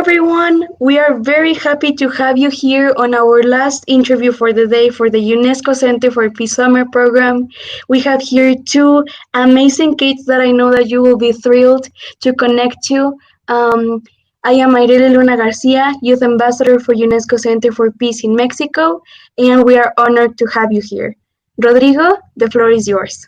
everyone. We are very happy to have you here on our last interview for the day for the UNESCO Center for Peace Summer program. We have here two amazing kids that I know that you will be thrilled to connect to. I am Aireli Luna Garcia, Youth Ambassador for UNESCO Center for Peace in Mexico, and we are honored to have you here. Rodrigo, the floor is yours.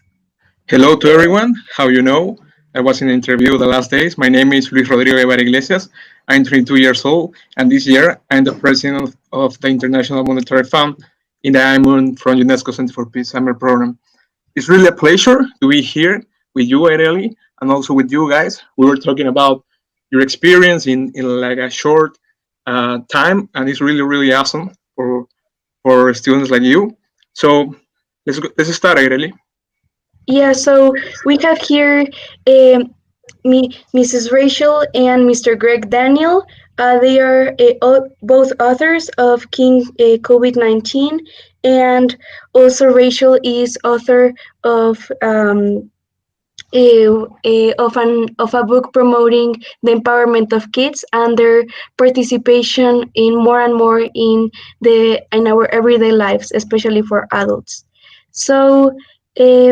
Hello to everyone. How you know? I was in an interview the last days. My name is Luis Rodrigo Guevara Iglesias. I'm 22 years old, and this year I'm the president of the International Monetary Fund in the IMUN from UNESCO Center for Peace Summer program. It's really a pleasure to be here with you, Aireli, and also with you guys. We were talking about your experience in like a short time, and it's really awesome for students like you. So let's start, Aireli. Yeah, so we have here Mrs. Rachel and Mr. Greg Daniel. They are both authors of King COVID-19, and also Rachel is author of of a book promoting the empowerment of kids and their participation in more and more in our everyday lives, especially for adults. So. Uh,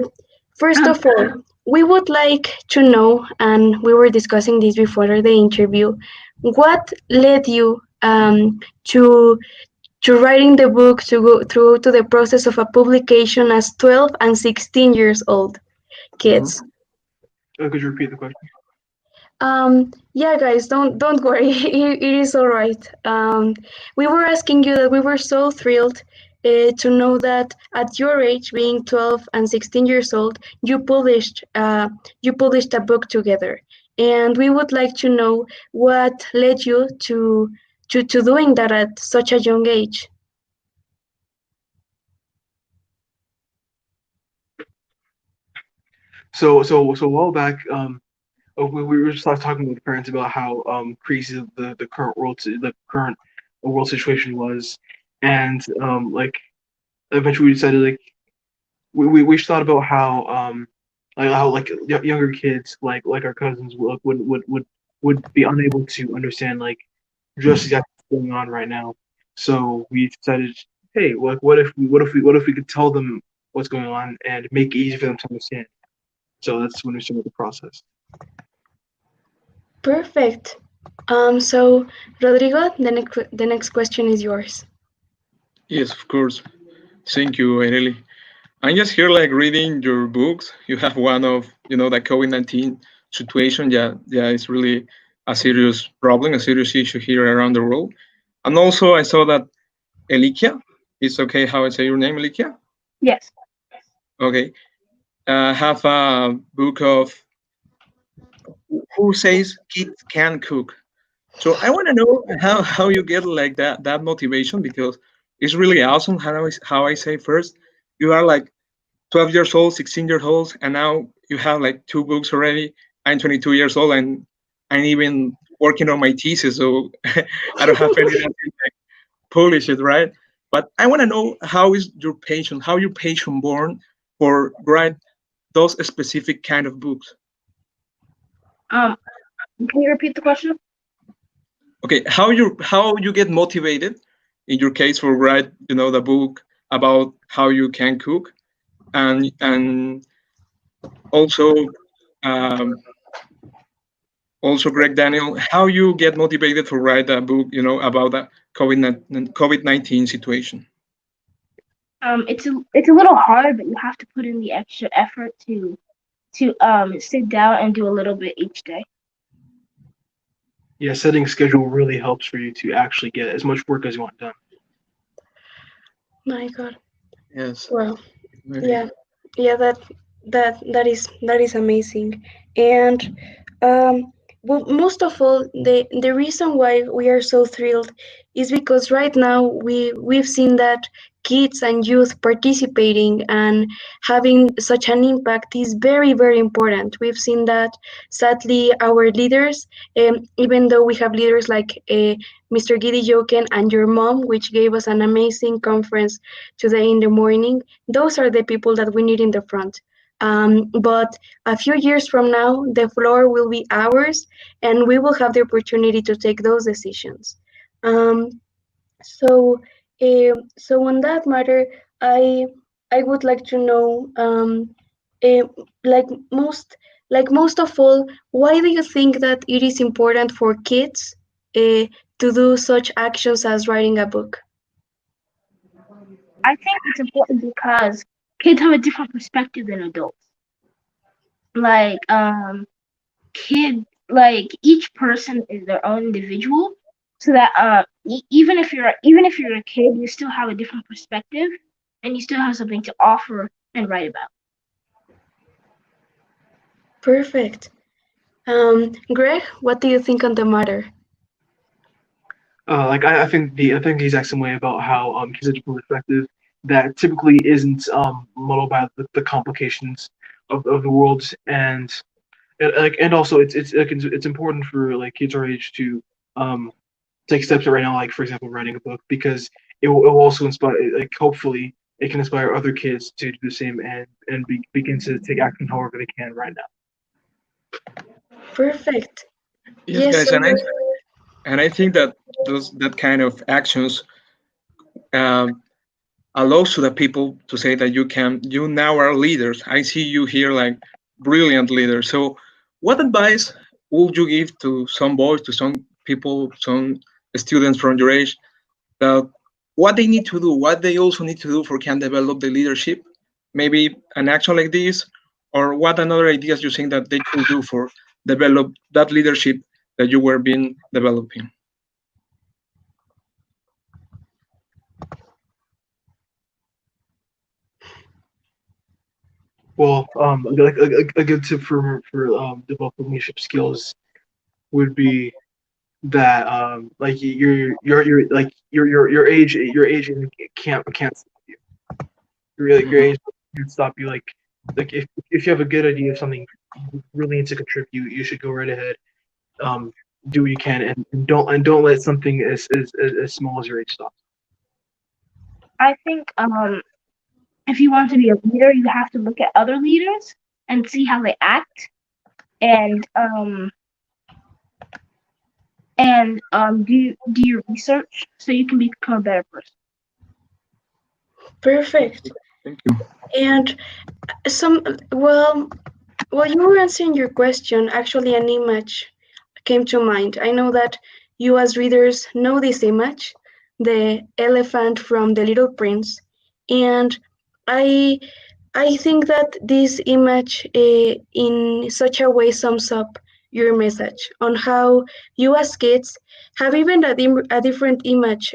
First of all, we would like to know, and we were discussing this before the interview, what led you to writing the book, to go through to the process of a publication as 12 and 16 years old kids. Could you repeat the question? Yeah, guys, don't worry, it is all right. We were asking you that we were so thrilled to know that at your age, being 12 and 16 years old, you published a book together, and we would like to know what led you to doing that at such a young age. So a while back, we were just talking with parents about how crazy the current world situation was, and like eventually we decided like we thought about how younger kids like our cousins would be unable to understand like just exactly what's going on right now. So we decided, hey, like what if we could tell them what's going on and make it easy for them to understand. So that's when we started the process. Perfect. So Rodrigo, the next question is yours. Yes, of course. Thank you, Aireli. I'm just here like reading your books. You have one of, the COVID-19 situation. Yeah, it's really a serious problem, a serious issue here around the world. And also I saw that Elikya, it's okay how I say your name, Elikya? Yes. Okay. Have a book of who says kids can cook. So I want to know how you get like that motivation, because it's really awesome. How I say first, you are like 12 years old, 16 years old, and now you have like two books already. I'm 22 years old, and I'm even working on my thesis, so I don't have anything to like, publish it, right? But I want to know how your passion born for write those specific kind of books. Can you repeat the question? Okay, how you get motivated in your case for write the book about how you can cook, and also um, also Greg Daniel, how you get motivated to write a book about the COVID-19 situation. It's a little hard, but you have to put in the extra effort to sit down and do a little bit each day. Yeah, setting a schedule really helps for you to actually get as much work as you want done. My God. Yes. Well, yeah, yeah, that is amazing. And well, most of all, the reason why we are so thrilled is because right now we've seen that kids and youth participating and having such an impact is very important. We've seen that sadly our leaders, even though we have leaders like Mr. Gidi Joken and your mom, which gave us an amazing conference today in the morning, those are the people that we need in the front. But a few years from now, the floor will be ours, and we will have the opportunity to take those decisions. Um, so, so on that matter, I I would like to know, uh, like most most of all, why do you think that it is important for kids to do such actions as writing a book? I think it's important because kids have a different perspective than adults. Like kid like each person is their own individual, so that even if you're a kid, you still have a different perspective, and you still have something to offer and write about. Perfect. Greg, what do you think on the matter? I think the exact same way about how kids have different perspective that typically isn't muddled by the complications of the world and also it's important for like kids our age to um take steps right now, like for example writing a book, because it will also inspire, like hopefully it can inspire other kids to do the same and begin to take action however they can right now. Perfect. Yes, Yes, guys, so and I think that those that kind of actions um, allows to the people to say that you now are leaders. I see you here like brilliant leaders. So, what advice would you give to some boys, to some people, some students from your age, that what they need to do, what they also need to do for can develop the leadership, maybe an action like this, or what another ideas you think that they could do for develop that leadership that you were being developing. Well, like a good tip for developing leadership skills would be that like your age can't stop you. Your Mhm. age can't stop you. Like if you have a good idea of something you really need to contribute, you should go right ahead. Um, do what you can, and don't let something as small as your age stop. I think if you want to be a leader, you have to look at other leaders and see how they act, and do your research so you can become a better person. perfect. Thank you. And some well, while you were answering your question, actually an image came to mind. I know that you as readers know this image, the elephant from The Little Prince, and I I think that this image in such a way sums up your message on how you as kids have even a different image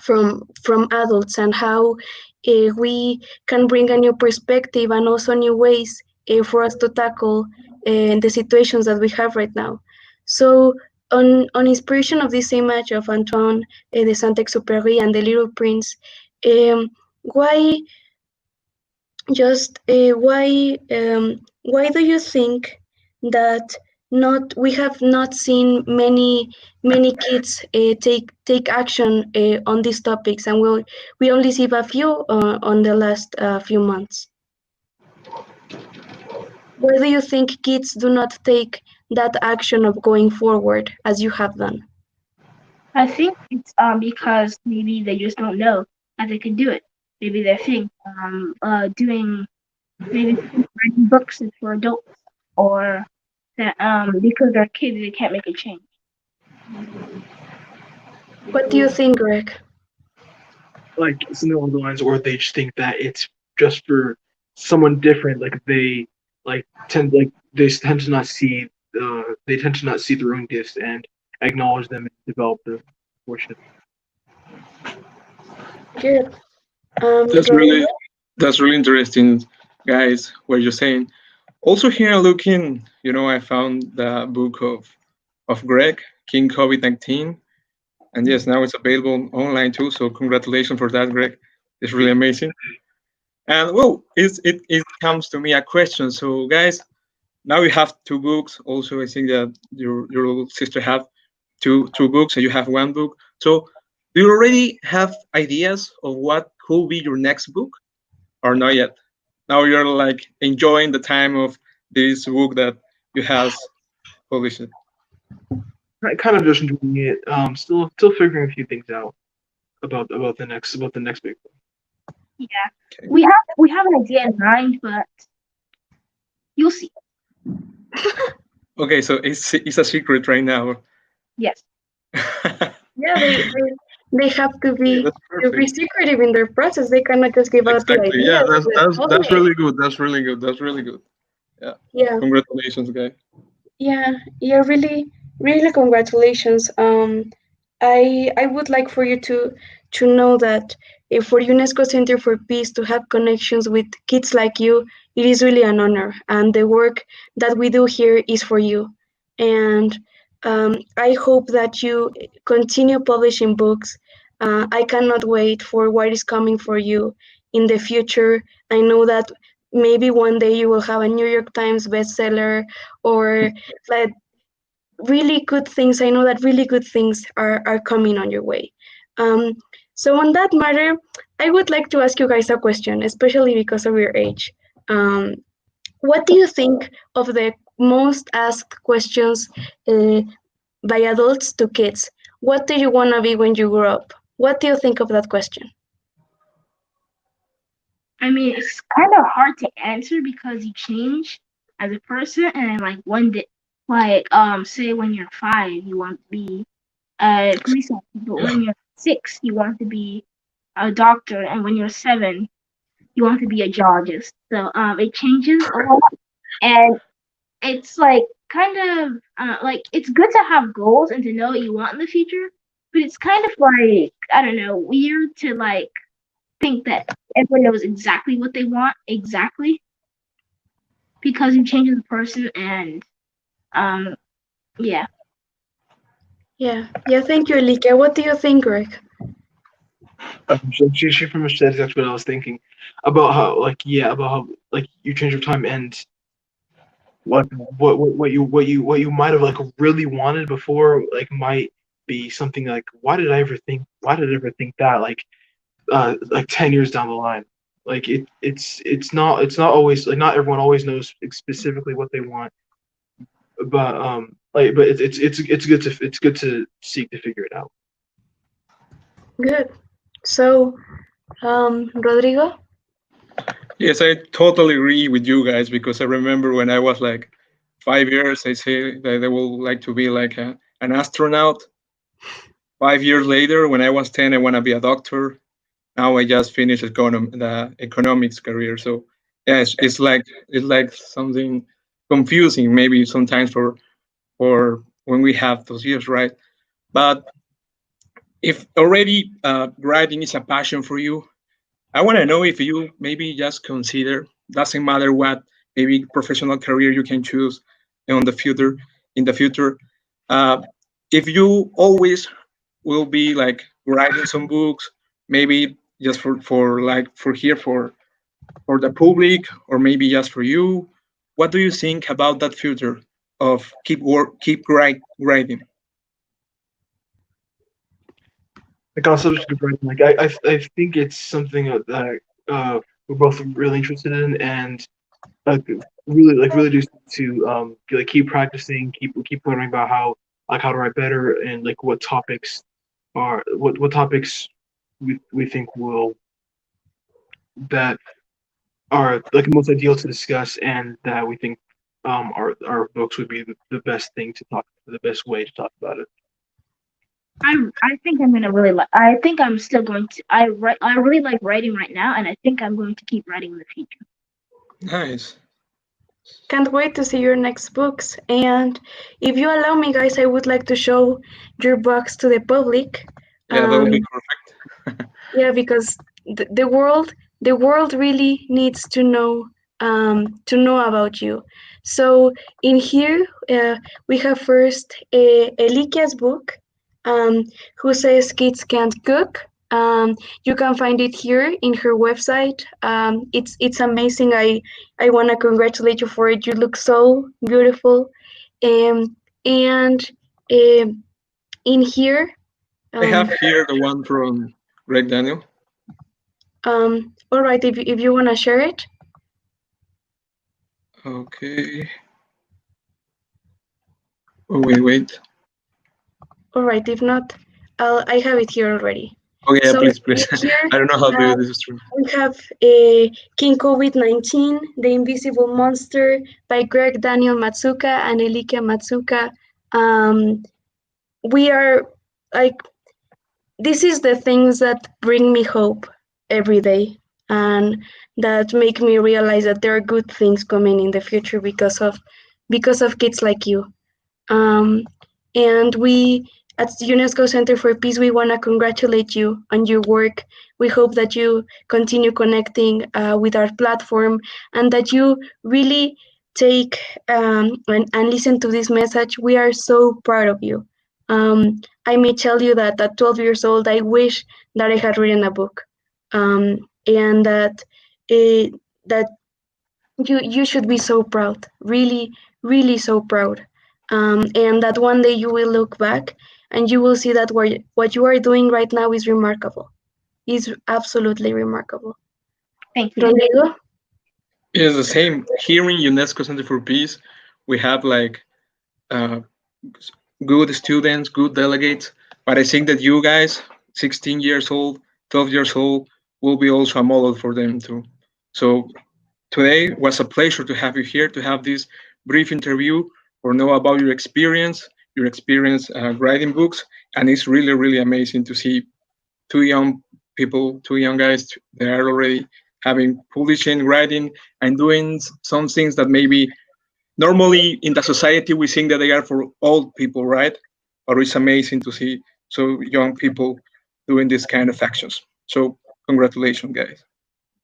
from adults, and how we can bring a new perspective and also new ways for us to tackle the situations that we have right now. So on inspiration of this image of Antoine de Saint-Exupéry and the Little Prince, why just why do you think that not we have not seen many kids take action on these topics, and we only see a few on the last few months? Why do you think kids do not take that action of going forward as you have done? I think it's because maybe they just don't know that they can do it. Maybe they think doing maybe writing books is for adults, or that because they're kids they can't make a change. What do you think, Greg? Like something along the lines, or they just think that it's just for someone different. They tend to not see their own gifts and acknowledge them and develop them. Fortunately, Good. That's Rodrigo? really that's really interesting, guys. What you're saying. Also here looking, I found the book of Greg, King COVID-19, and yes, now it's available online too. So congratulations for that, Greg. It's really amazing. And well, it comes to me a question. So guys, now you have two books. Also, I think that your little sister have two books, and you have one book. So do you already have ideas of what could be your next book, or not yet? now you're like enjoying the time of this book that you has published. Kind of just enjoying it. Still figuring a few things out about the next big one. Yeah, Okay. we have an idea in mind, but you'll see. Okay, so it's a secret right now. Yes. Yeah, they have Okay, that's to be perfect. secretive in their process. They cannot just give out the Exactly. Yeah, ideas to the that's public. really good. That's really good. That's really good. Yeah. Yeah, Congratulations, guy. yeah, really, really congratulations. I would like for you to know that for UNESCO Center for Peace to have connections with kids like you, it is really an honor, and the work that we do here is for you. And I hope that you continue publishing books. I cannot wait for what is coming for you in the future. I know that maybe one day you will have a New York Times bestseller or like really good things. I know that really good things are coming on your way. Um, so on that matter, I would like to ask you guys a question, especially because of your age. Um, what do you think of the most asked questions by adults to kids? What do you want to be when you grow up? What do you think of that question? I mean, it's kind of hard to answer because you change as a person, and like one day, like say when you're 5, you want to be a police officer, but Yeah. when you're 6, you want to be a doctor, and when you're 7, you want to be a geologist. So it changes a lot, and it's like kind of like it's good to have goals and to know what you want in the future, but it's kind of like I don't know, weird to like think that everyone knows exactly what they want exactly because you change as a person and um yeah. Yeah. Thank you, Elikya. What do you think, Greg? She pretty much said exactly what I was thinking about how about how like you change your time and what you might have like really wanted before like might be something like why did I ever think that like 10 years down the line. Like it's not always like not everyone always knows specifically what they want, but it's good to seek to figure it out. Good. So, Rodrigo? Yes, I totally agree with you guys because I remember when I was like 5 years, I say that I would like to be like an astronaut. 5 years later, when I was 10, I want to be a doctor. Now I just finished the economics career. So yeah, it's like something confusing maybe sometimes for when we have those years, right? But if already writing is a passion for you, I want to know if you maybe just consider, doesn't matter what maybe professional career you can choose in the future, in the future, uh, if you always will be like writing some books, maybe just for like for here for the public or maybe just for you. What do you think about that future of writing? Like also just good writing. Like I think it's something that we're both really interested in and like really do to like keep practicing, keep learning about how to write better and like what topics we think will that are like most ideal to discuss and that we think our books would be the best thing to talk the best way to talk about it. I think I'm gonna really like. I think I'm still going to. I really like writing right now, and I think I'm going to keep writing in the future. Nice. Can't wait to see your next books. And if you allow me, guys, I would like to show your books to the public. Yeah, that would be Um, perfect. yeah, because the world really needs to know about you. So in here, we have first Elikya's book, um, who says kids can't cook. You can find it here in her website. It's amazing. I want to congratulate you for it. You look so beautiful. And um in here, I have um, here the one from Greg Daniel. all right, if you want to share it. Okay. Oh, wait. All right, if not, I have it here already. Okay, yeah, So please. here I don't know how to uh, do this stream. we have a King COVID-19, The Invisible Monster by Greg Daniel Matsuka and Elikya Matsuka. We are like, this is the things that bring me hope every day and that make me realize that there are good things coming in the future because of kids like you. Um, and we at the UNESCO Center for Peace, we want to congratulate you on your work. We hope that you continue connecting with our platform and that you really take and listen to this message. We are so proud of you. I may tell you that at 12 years old, I wish that I had written a book, and uh, that you should be so proud, really, really so proud, and that one day you will look back and you will see that what you are doing right now is remarkable, is absolutely remarkable. Thank you. Rodrigo? It is the same. Here in UNESCO Center for Peace, we have like uh, good students, good delegates. But I think that you guys, 16 years old, 12 years old, will be also a model for them too. So today was a pleasure to have you here, to have this brief interview or know about your experience writing books. And it's really, really amazing to see two young people, two young guys that are already having publishing, writing, and doing some things that maybe normally in the society we think that they are for old people, right? But it's amazing to see so young people doing this kind of actions. So congratulations, guys.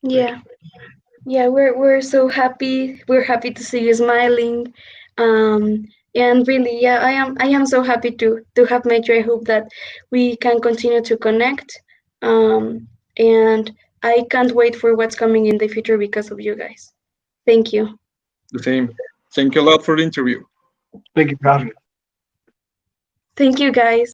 Thank Yeah, you. yeah, we're so happy. We're happy to see you smiling. Um, and really, yeah, I am so happy to have met you. I hope that we can continue to connect. And I can't wait for what's coming in the future because of you guys. Thank you. The same. Thank you a lot for the interview. Thank you for having me. Thank you, guys.